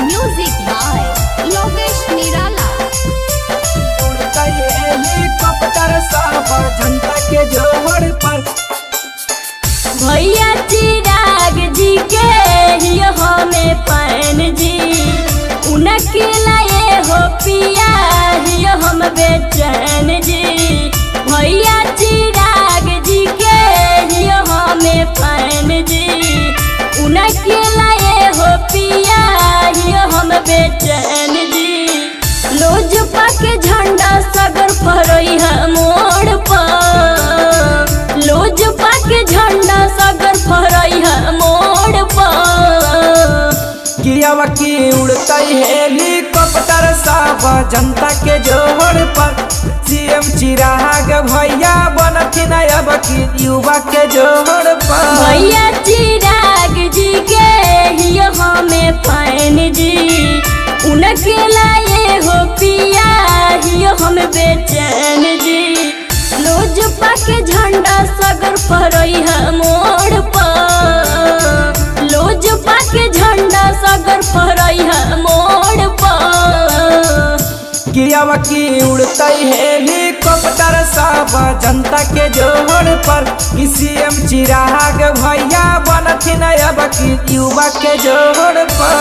Music by Lokesh निराला। Helicopter सावर जनता के जोहर पर। भैया चिराग जी के हियो हमें पैन जी, उनके लाए हो पिया हियो हम बेचैन जी। भैया चिराग जी के हियो हमें पैन जी, उनके लाए हो पिया हियो हम बेचैन जी। लोज पाके झंडा सगर फरई है मोड़ पर, लोज पाके झंडा सगर फरई है मोड़ पर। कियावा की उड़तई हेलीकॉप्टर सावर जनता के जोहर पर। सीएम चिराग भैया बनथिन अब की युवा के जोहर पर। भैया चिराग जी के हियो हमें पैन जी, उनके लाए हो पिया हियो हम बेचैन जी। लोज पाके झंडा सगर फरई है मोड़ पर, लोज पाके झंडा सगर फरई है मोड़ पर। कियावा की उड़तई हेलीकॉप्टर सावर जनता के जोहर पर। सीएम चिराग भैया बनथिन अब की युवा के जोहर पर।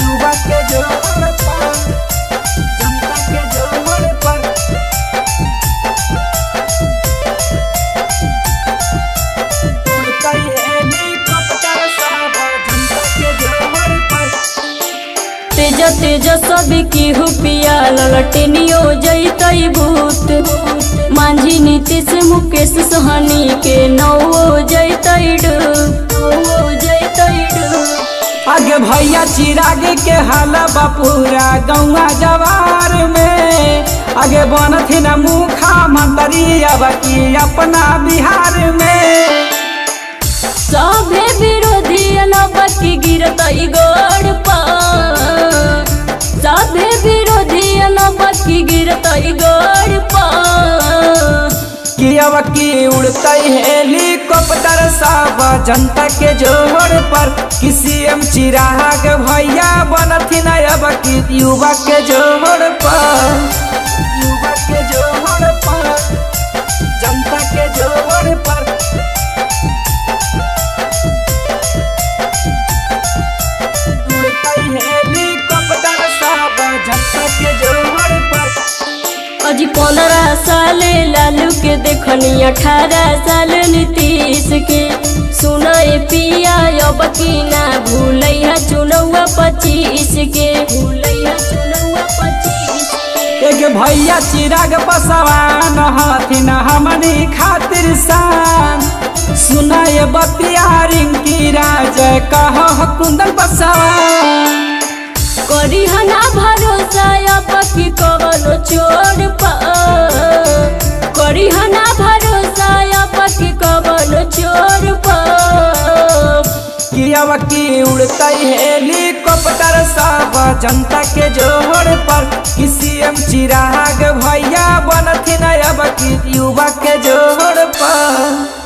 युवा के जोहर पर, जनता के जोहर पर। उड़तई हेलीकॉप्टर सावर जनता के जोहर पर। तेज तेज सब की हुपिया ललटेनियो जैतई भूत। मांझी नीतीश मुकेश सोहनी के नौ जैतई आगे भैया चिराग के हाला बापूरा गौवा जवार में। आगे बनथिन मुखा मंत्री अब की अपना बिहार में। सभे विरोधी नबकी गिरतई गोड़ पर, सभे विरोधी नबकी गिरतई गोड़ पर। कियावा की उड़तई हेलीकॉप्टर सावर जनता के जोहर पर। सीएम चिराग भैया बनथिन अब की युवा के जोहर पर। युवा के जोहर पर, जनता के जोहर पर। हेलीकॉप्टर सावर जनता के जोहर पर। अजी 15 साल लालू के देखनी 18 साल नीतीश के। सुनाए पिया अब की ना भूलैया चुनौआ 25 के, भूलैया चुनौआ 25 के। एक भैया चिराग बसवान हथिन हमनी खातिर शान। सुनाए बतिया रिंकी राज कह कुंदन बसवान। करी हना भरोसा अब की कवनो छोड़ पर, करी हना भरोसा अब की कवनो छोड़ पर। कियावा की उड़तई हेलीकॉप्टर सावर जनता के जोहर पर। सीएम चिराग भैया बनथिन अब की युवा के जोहर पर।